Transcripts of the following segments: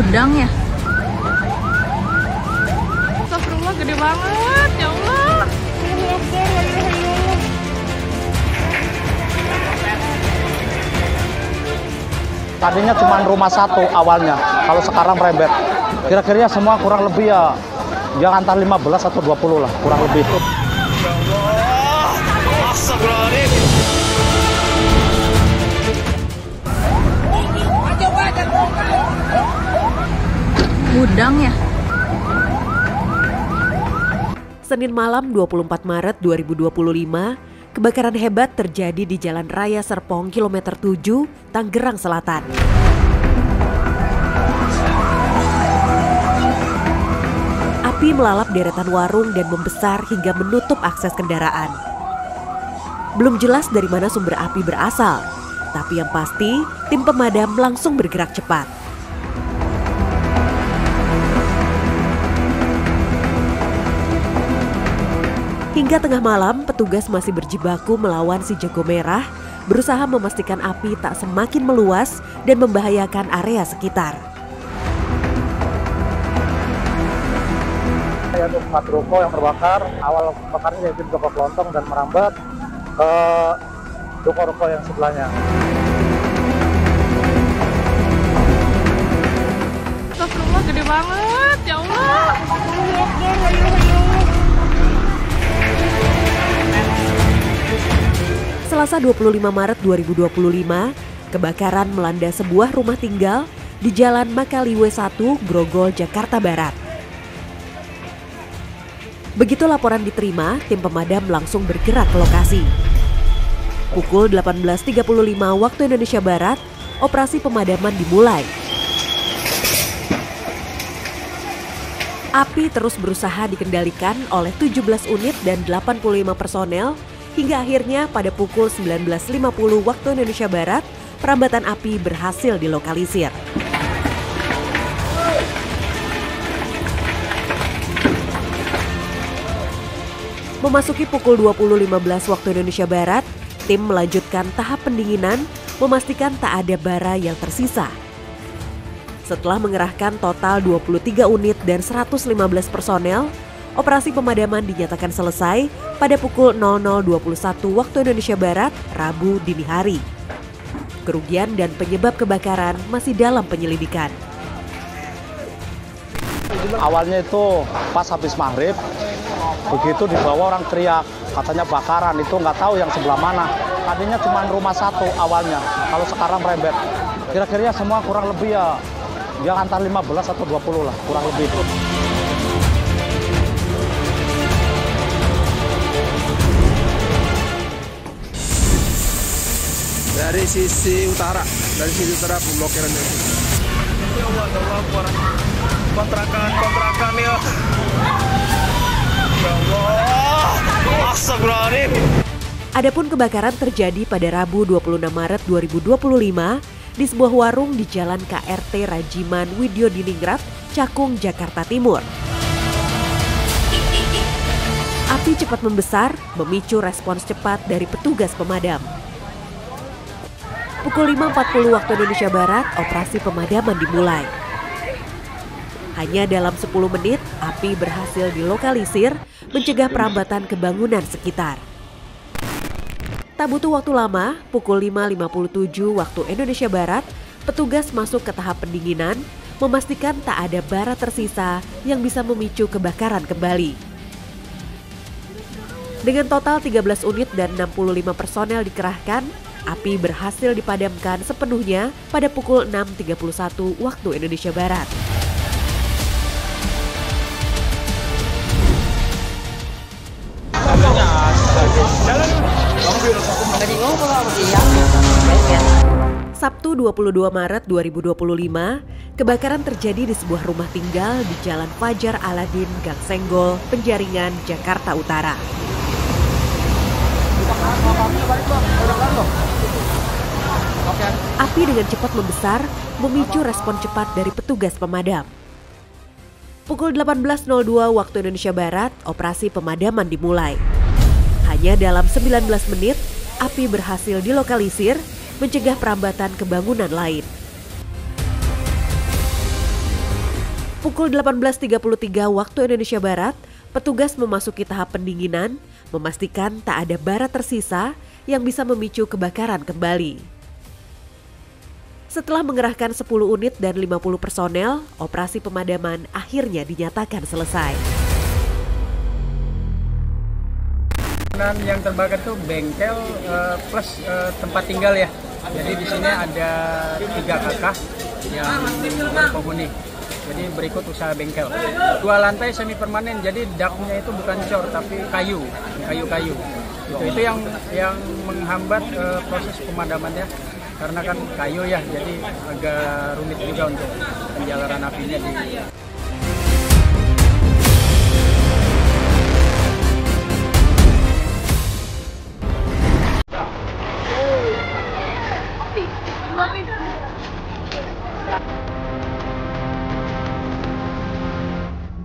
Gudang ya? Astagfirullah, gede banget, ya Allah. Tadinya cuma rumah satu awalnya, kalau sekarang merembet. Kira-kira semua kurang lebih ya, yang antara 15 atau 20 lah, kurang lebih itu. Gudang ya? Senin malam 24 Maret 2025, kebakaran hebat terjadi di Jalan Raya Serpong kilometer 7, Tangerang Selatan. Api melalap deretan warung dan membesar hingga menutup akses kendaraan. Belum jelas dari mana sumber api berasal, tapi yang pasti tim pemadam langsung bergerak cepat. Hingga tengah malam, petugas masih berjibaku melawan si jago merah, berusaha memastikan api tak semakin meluas dan membahayakan area sekitar. Ada 4 ruko yang terbakar, awal bakarnya yaitu toko kelontong dan merambat ke ruko-ruko yang sebelahnya. Astagfirullah, gede banget, ya Allah. Selasa 25 Maret 2025, kebakaran melanda sebuah rumah tinggal di Jalan Makaliwe 1, Grogol, Jakarta Barat. Begitu laporan diterima, tim pemadam langsung bergerak ke lokasi. Pukul 18.35 waktu Indonesia Barat, operasi pemadaman dimulai. Api terus berusaha dikendalikan oleh 17 unit dan 85 personel, hingga akhirnya pada pukul 19.50 waktu Indonesia Barat, perambatan api berhasil dilokalisir. Memasuki pukul 20.15 waktu Indonesia Barat, tim melanjutkan tahap pendinginan, memastikan tak ada bara yang tersisa. Setelah mengerahkan total 23 unit dan 115 personel, operasi pemadaman dinyatakan selesai pada pukul 00.21 waktu Indonesia Barat, Rabu dini hari. Kerugian dan penyebab kebakaran masih dalam penyelidikan. Awalnya itu pas habis maghrib, begitu dibawa orang teriak, katanya bakaran, itu nggak tahu yang sebelah mana. Tadinya cuma rumah satu awalnya, kalau sekarang merembet. Kira-kira semua kurang lebih ya, yang antara 15 atau 20 lah, kurang lebih itu. Dari sisi utara pemblokiran ini. Ya Allah, kontrakan ya. Ya Allah, astagfirullahaladzim. Adapun kebakaran terjadi pada Rabu 26 Maret 2025 di sebuah warung di Jalan KRT Rajiman Widyodiningrat, Cakung, Jakarta Timur. Api cepat membesar, memicu respons cepat dari petugas pemadam. Pukul 5.40 waktu Indonesia Barat, operasi pemadaman dimulai. Hanya dalam 10 menit, api berhasil dilokalisir, mencegah perambatan ke bangunan sekitar. Tak butuh waktu lama, pukul 5.57 waktu Indonesia Barat, petugas masuk ke tahap pendinginan, memastikan tak ada bara tersisa yang bisa memicu kebakaran kembali. Dengan total 13 unit dan 65 personel dikerahkan, api berhasil dipadamkan sepenuhnya pada pukul 6.31 waktu Indonesia Barat. Sabtu 22 Maret 2025, kebakaran terjadi di sebuah rumah tinggal di Jalan Fajar Aladin, Gang Senggol, Penjaringan, Jakarta Utara. Api dengan cepat membesar, memicu respon cepat dari petugas pemadam. Pukul 18.02 waktu Indonesia Barat, operasi pemadaman dimulai. Hanya dalam 19 menit, api berhasil dilokalisir, mencegah perambatan ke bangunan lain. Pukul 18.33 waktu Indonesia Barat, petugas memasuki tahap pendinginan, memastikan tak ada bara tersisa yang bisa memicu kebakaran kembali. Setelah mengerahkan 10 unit dan 50 personel, operasi pemadaman akhirnya dinyatakan selesai. Yang terbakar tuh bengkel plus tempat tinggal ya. Jadi di sini ada 3 kakak yang berpenghuni. Jadi berikut usaha bengkel. 2 lantai semi permanen. Jadi daknya itu bukan cor tapi kayu. Itu yang menghambat proses pemadamannya. Karena kan kayu ya, jadi agak rumit juga untuk penjalaran apinya di.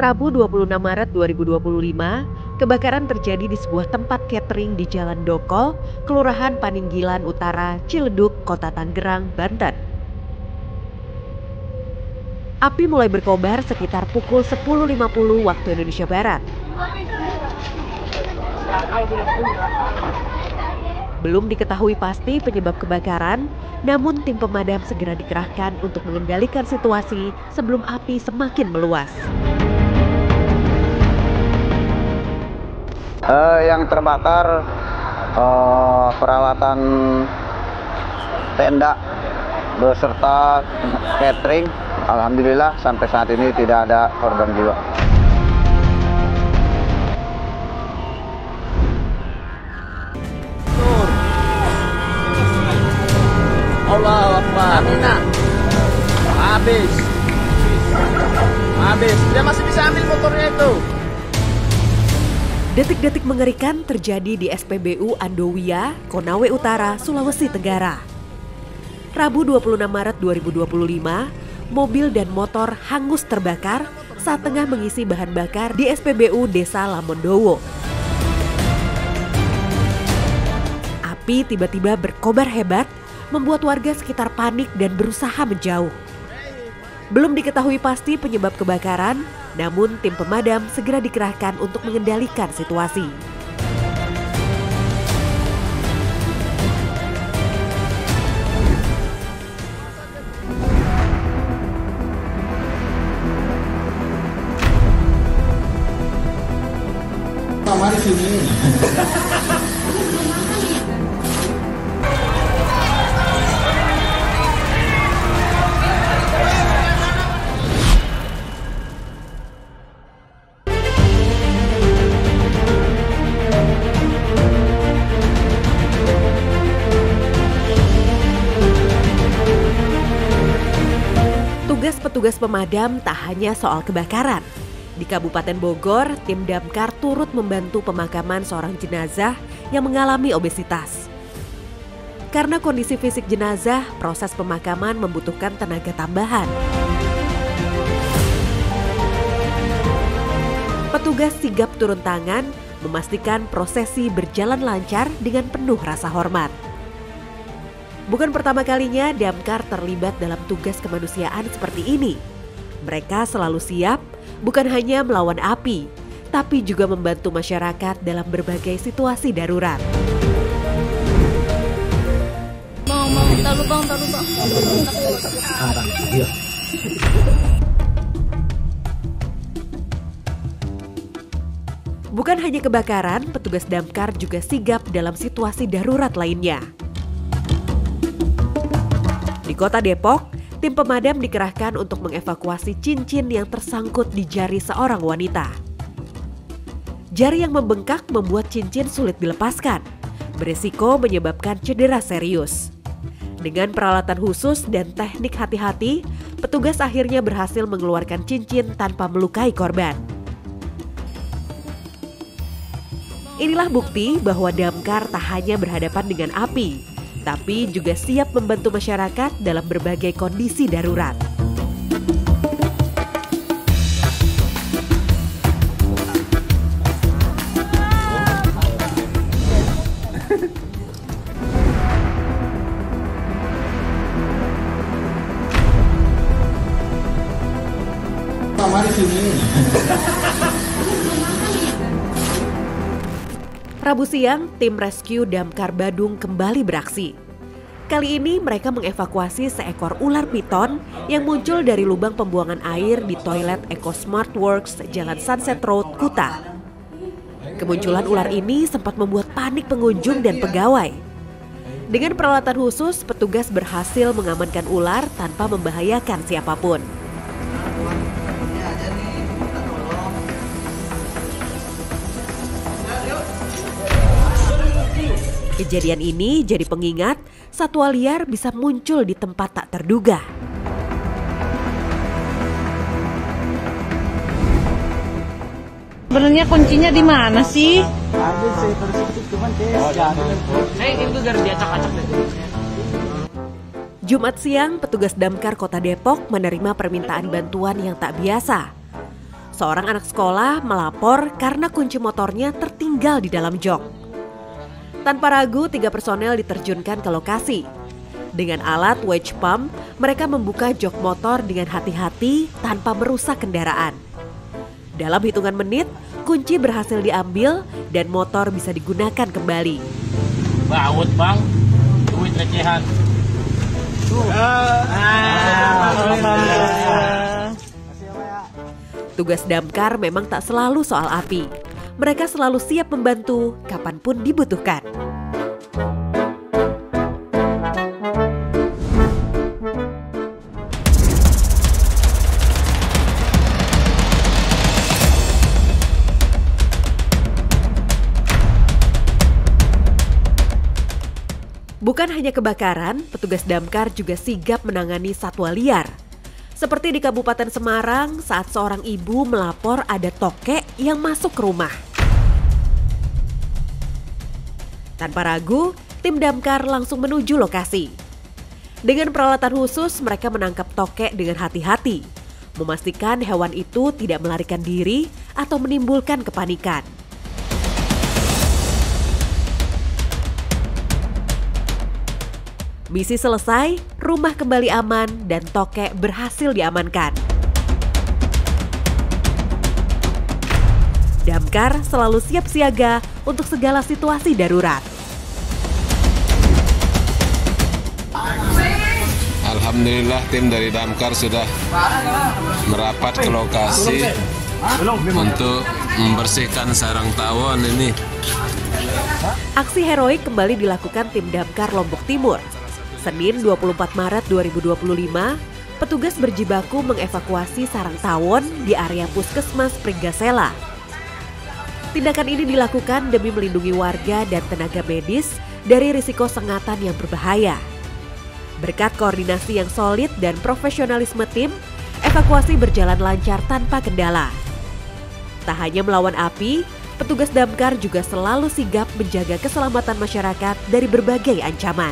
Rabu 26 Maret 2025, kebakaran terjadi di sebuah tempat catering di Jalan Dokol, Kelurahan Paninggilan Utara, Ciledug, Kota Tangerang, Banten. Api mulai berkobar sekitar pukul 10.50 waktu Indonesia Barat. Belum diketahui pasti penyebab kebakaran, namun tim pemadam segera dikerahkan untuk mengendalikan situasi sebelum api semakin meluas. Yang terbakar peralatan tenda beserta catering. Alhamdulillah sampai saat ini tidak ada korban jiwa. Allahu Akbar. Habis. Dia masih bisa ambil motornya itu. Detik-detik mengerikan terjadi di SPBU Andowia, Konawe Utara, Sulawesi Tenggara. Rabu 26 Maret 2025, mobil dan motor hangus terbakar saat tengah mengisi bahan bakar di SPBU Desa Lamondowo. Api tiba-tiba berkobar hebat, membuat warga sekitar panik dan berusaha menjauh. Belum diketahui pasti penyebab kebakaran, namun tim pemadam segera dikerahkan untuk mengendalikan situasi. Mari sini. Tugas petugas pemadam tak hanya soal kebakaran. Di Kabupaten Bogor, tim damkar turut membantu pemakaman seorang jenazah yang mengalami obesitas. Karena kondisi fisik jenazah, proses pemakaman membutuhkan tenaga tambahan. Petugas sigap turun tangan, memastikan prosesi berjalan lancar dengan penuh rasa hormat. Bukan pertama kalinya damkar terlibat dalam tugas kemanusiaan seperti ini. Mereka selalu siap, bukan hanya melawan api, tapi juga membantu masyarakat dalam berbagai situasi darurat. Bukan hanya kebakaran, petugas damkar juga sigap dalam situasi darurat lainnya. Di Kota Depok, tim pemadam dikerahkan untuk mengevakuasi cincin yang tersangkut di jari seorang wanita. Jari yang membengkak membuat cincin sulit dilepaskan, beresiko menyebabkan cedera serius. Dengan peralatan khusus dan teknik hati-hati, petugas akhirnya berhasil mengeluarkan cincin tanpa melukai korban. Inilah bukti bahwa damkar tak hanya berhadapan dengan api, tapi juga siap membantu masyarakat dalam berbagai kondisi darurat. Rabu siang, tim rescue Damkar Badung kembali beraksi. Kali ini mereka mengevakuasi seekor ular piton yang muncul dari lubang pembuangan air di toilet Eco Smart Works, Jalan Sunset Road, Kuta. Kemunculan ular ini sempat membuat panik pengunjung dan pegawai. Dengan peralatan khusus, petugas berhasil mengamankan ular tanpa membahayakan siapapun. Kejadian ini jadi pengingat satwa liar bisa muncul di tempat tak terduga. Sebenarnya kuncinya di mana sih? Ada sih, terus cuman Itu biar diacak-acak deh. Jumat siang, petugas Damkar Kota Depok menerima permintaan bantuan yang tak biasa. Seorang anak sekolah melapor karena kunci motornya tertinggal di dalam jok. Tanpa ragu, 3 personel diterjunkan ke lokasi. Dengan alat wedge pump, mereka membuka jok motor dengan hati-hati tanpa merusak kendaraan. Dalam hitungan menit, kunci berhasil diambil dan motor bisa digunakan kembali. Baut bang, duit recehan. Tugas damkar memang tak selalu soal api. Mereka selalu siap membantu kapanpun dibutuhkan. Bukan hanya kebakaran, petugas damkar juga sigap menangani satwa liar. Seperti di Kabupaten Semarang saat seorang ibu melapor ada tokek yang masuk ke rumah. Tanpa ragu, tim damkar langsung menuju lokasi. Dengan peralatan khusus, mereka menangkap tokek dengan hati-hati, memastikan hewan itu tidak melarikan diri atau menimbulkan kepanikan. Misi selesai, rumah kembali aman dan tokek berhasil diamankan. Damkar selalu siap siaga untuk segala situasi darurat. Alhamdulillah tim dari Damkar sudah merapat ke lokasi untuk membersihkan sarang tawon ini. Aksi heroik kembali dilakukan tim Damkar Lombok Timur. Senin 24 Maret 2025, petugas berjibaku mengevakuasi sarang tawon di area Puskesmas Pringgasela. Tindakan ini dilakukan demi melindungi warga dan tenaga medis dari risiko sengatan yang berbahaya. Berkat koordinasi yang solid dan profesionalisme tim, evakuasi berjalan lancar tanpa kendala. Tak hanya melawan api, petugas damkar juga selalu sigap menjaga keselamatan masyarakat dari berbagai ancaman.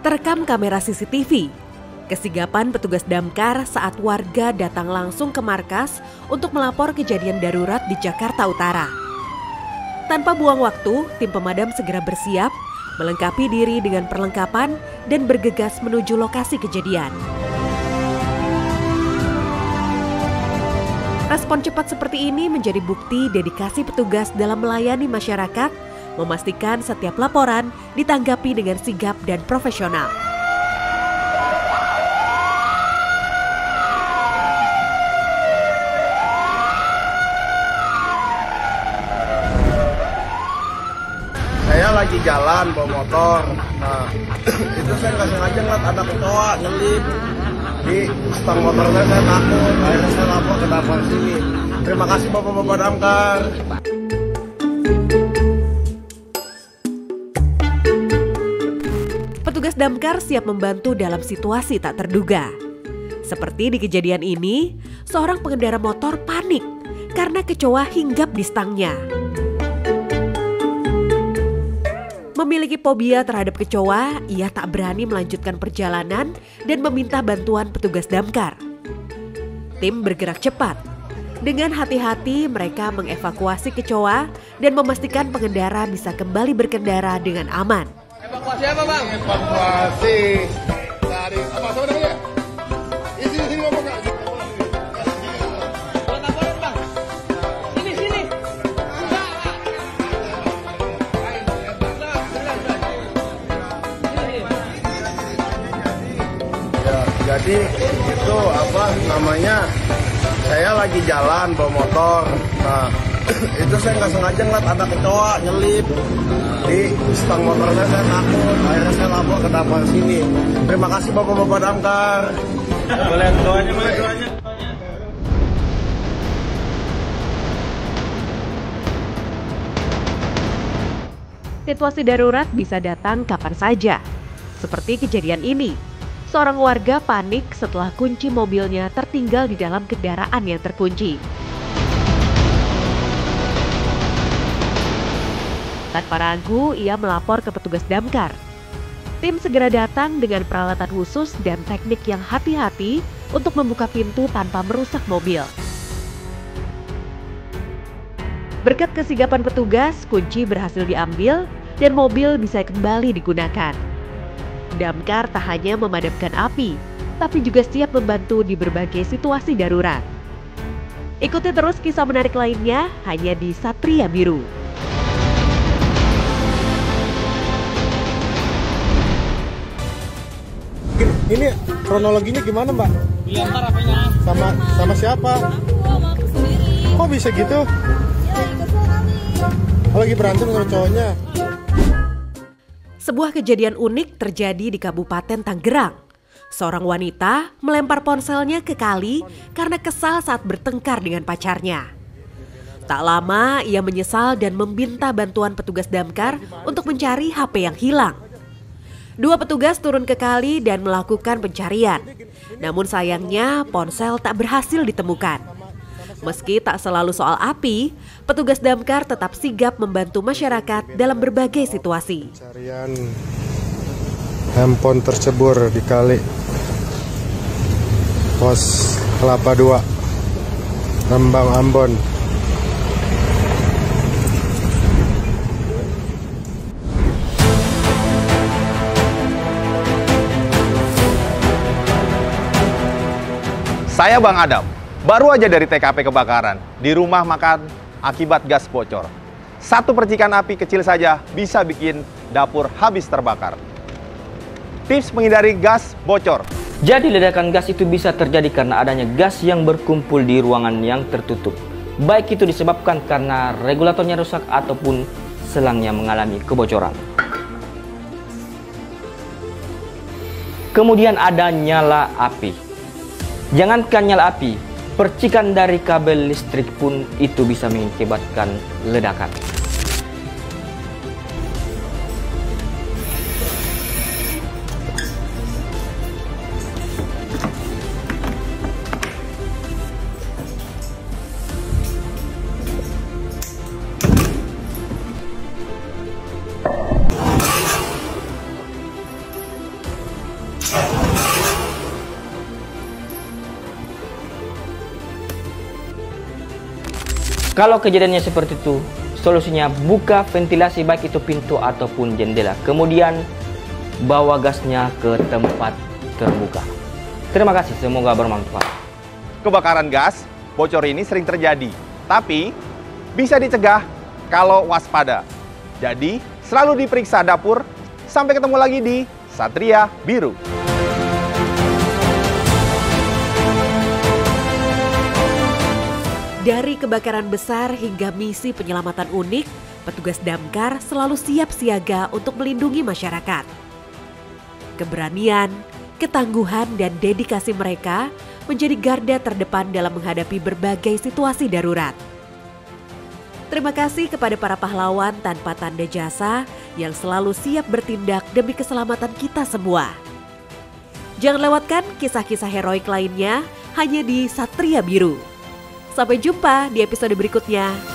Terekam kamera CCTV, kesigapan petugas damkar saat warga datang langsung ke markas untuk melapor kejadian darurat di Jakarta Utara. Tanpa buang waktu, tim pemadam segera bersiap, melengkapi diri dengan perlengkapan dan bergegas menuju lokasi kejadian. Respon cepat seperti ini menjadi bukti dedikasi petugas dalam melayani masyarakat, memastikan setiap laporan ditanggapi dengan sigap dan profesional. Saya lagi jalan bawa motor. Nah, itu saya nggak sengaja ngeliat ada kecoa nyelip di stang motor saya takut. Akhirnya saya lapor ke damkar sini. Terima kasih Bapak-Bapak damkar. Petugas damkar siap membantu dalam situasi tak terduga. Seperti di kejadian ini, seorang pengendara motor panik karena kecoa hinggap di stangnya. Memiliki fobia terhadap kecoa, ia tak berani melanjutkan perjalanan dan meminta bantuan petugas damkar. Tim bergerak cepat. Dengan hati-hati mereka mengevakuasi kecoa dan memastikan pengendara bisa kembali berkendara dengan aman. Evakuasi apa, Bang? Evakuasi dari apa sebenarnya? Sini ngomong, Kak. Bang. Sini. Ya, jadi itu apa namanya? Saya lagi jalan bawa motor. Nah, itu saya nggak sengaja ngeliat ada kecoa nyelip di stang motornya, saya takut. Akhirnya saya lapor ke damkar sini. Terima kasih bapak-bapak damkar. Boleh doanya, doanya. Situasi darurat bisa datang kapan saja. Seperti kejadian ini, seorang warga panik setelah kunci mobilnya tertinggal di dalam kendaraan yang terkunci. Tanpa ragu, ia melapor ke petugas damkar. Tim segera datang dengan peralatan khusus dan teknik yang hati-hati untuk membuka pintu tanpa merusak mobil. Berkat kesigapan petugas, kunci berhasil diambil dan mobil bisa kembali digunakan. Damkar tak hanya memadamkan api, tapi juga siap membantu di berbagai situasi darurat. Ikuti terus kisah menarik lainnya hanya di Satria Biru. Ini kronologinya gimana, Mbak? Dilempar HP-nya. Sama siapa? Sama aku sendiri. Kok bisa gitu? Ya, kesel kami. Lagi berantem sama cowoknya. Sebuah kejadian unik terjadi di Kabupaten Tangerang. Seorang wanita melempar ponselnya ke kali karena kesal saat bertengkar dengan pacarnya. Tak lama ia menyesal dan meminta bantuan petugas damkar untuk mencari HP yang hilang. Dua petugas turun ke kali dan melakukan pencarian. Namun sayangnya ponsel tak berhasil ditemukan. Meski tak selalu soal api, petugas damkar tetap sigap membantu masyarakat dalam berbagai situasi. Pencarian handphone tercebur di kali Pos Kelapa 2, Rembang, Ambon. Saya Bang Adam, baru aja dari TKP kebakaran di rumah makan akibat gas bocor. Satu percikan api kecil saja bisa bikin dapur habis terbakar. Tips menghindari gas bocor. Jadi ledakan gas itu bisa terjadi karena adanya gas yang berkumpul di ruangan yang tertutup. Baik itu disebabkan karena regulatornya rusak ataupun selangnya mengalami kebocoran. Kemudian ada nyala api. Jangankan nyala api, percikan dari kabel listrik pun itu bisa mengakibatkan ledakan. Kalau kejadiannya seperti itu, solusinya buka ventilasi baik itu pintu ataupun jendela. Kemudian bawa gasnya ke tempat terbuka. Terima kasih, semoga bermanfaat. Kebakaran gas bocor ini sering terjadi, tapi bisa dicegah kalau waspada. Jadi, selalu diperiksa dapur. Sampai ketemu lagi di Satria Biru. Dari kebakaran besar hingga misi penyelamatan unik, petugas damkar selalu siap siaga untuk melindungi masyarakat. Keberanian, ketangguhan, dan dedikasi mereka menjadi garda terdepan dalam menghadapi berbagai situasi darurat. Terima kasih kepada para pahlawan tanpa tanda jasa yang selalu siap bertindak demi keselamatan kita semua. Jangan lewatkan kisah-kisah heroik lainnya hanya di Satria Biru. Sampai jumpa di episode berikutnya.